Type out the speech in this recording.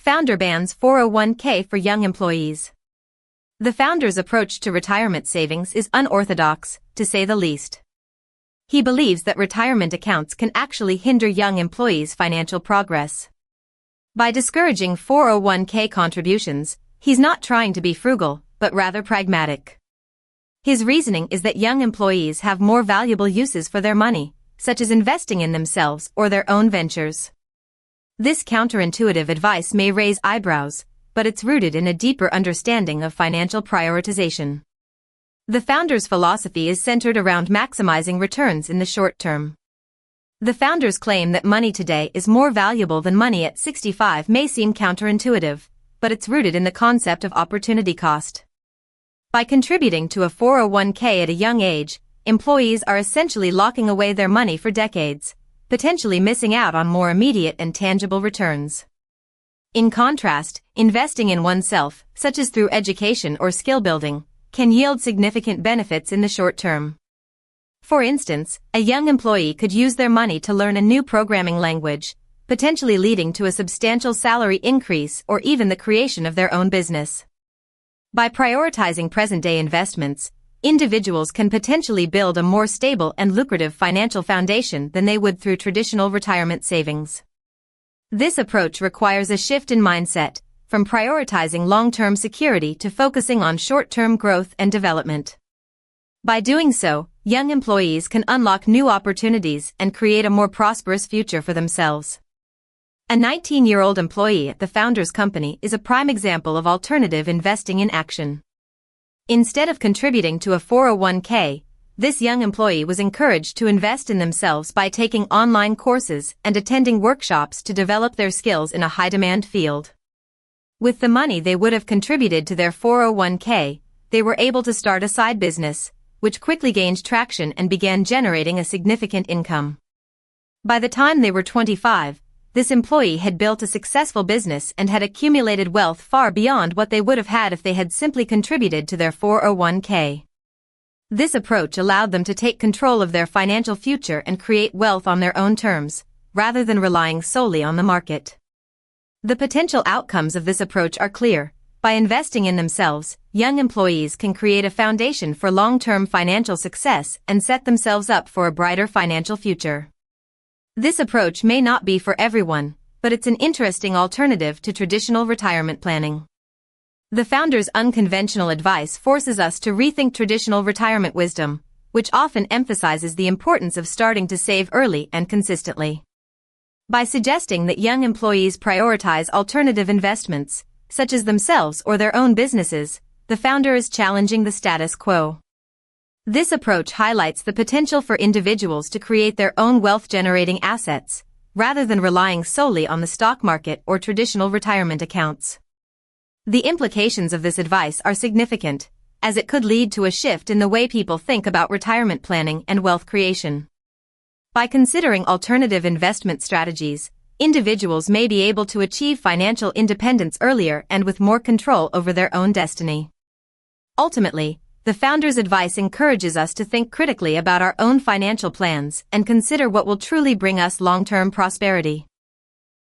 Founder bans 401k for young employees. The founder's approach to retirement savings is unorthodox, to say the least. He believes that retirement accounts can actually hinder young employees' financial progress. By discouraging 401k contributions, he's not trying to be frugal, but rather pragmatic. His reasoning is that young employees have more valuable uses for their money, such as investing in themselves or their own ventures. This counterintuitive advice may raise eyebrows, but it's rooted in a deeper understanding of financial prioritization. The founder's philosophy is centered around maximizing returns in the short term. The founder's claim that money today is more valuable than money at 65 may seem counterintuitive, but it's rooted in the concept of opportunity cost. By contributing to a 401k at a young age, employees are essentially locking away their money for decades, potentially missing out on more immediate and tangible returns. In contrast, investing in oneself, such as through education or skill building, can yield significant benefits in the short term. For instance, a young employee could use their money to learn a new programming language, potentially leading to a substantial salary increase or even the creation of their own business. By prioritizing present-day investments, individuals can potentially build a more stable and lucrative financial foundation than they would through traditional retirement savings. This approach requires a shift in mindset, from prioritizing long-term security to focusing on short-term growth and development. By doing so, young employees can unlock new opportunities and create a more prosperous future for themselves. A 19-year-old employee at the founder's company is a prime example of alternative investing in action. Instead of contributing to a 401k, this young employee was encouraged to invest in themselves by taking online courses and attending workshops to develop their skills in a high-demand field. With the money they would have contributed to their 401k, they were able to start a side business, which quickly gained traction and began generating a significant income. By the time they were 25, this employee had built a successful business and had accumulated wealth far beyond what they would have had if they had simply contributed to their 401k. This approach allowed them to take control of their financial future and create wealth on their own terms, rather than relying solely on the market. The potential outcomes of this approach are clear. By investing in themselves, young employees can create a foundation for long-term financial success and set themselves up for a brighter financial future. This approach may not be for everyone, but it's an interesting alternative to traditional retirement planning. The founder's unconventional advice forces us to rethink traditional retirement wisdom, which often emphasizes the importance of starting to save early and consistently. By suggesting that young employees prioritize alternative investments, such as themselves or their own businesses, the founder is challenging the status quo. This approach highlights the potential for individuals to create their own wealth-generating assets, rather than relying solely on the stock market or traditional retirement accounts. The implications of this advice are significant, as it could lead to a shift in the way people think about retirement planning and wealth creation. By considering alternative investment strategies, individuals may be able to achieve financial independence earlier and with more control over their own destiny. Ultimately, the founder's advice encourages us to think critically about our own financial plans and consider what will truly bring us long-term prosperity.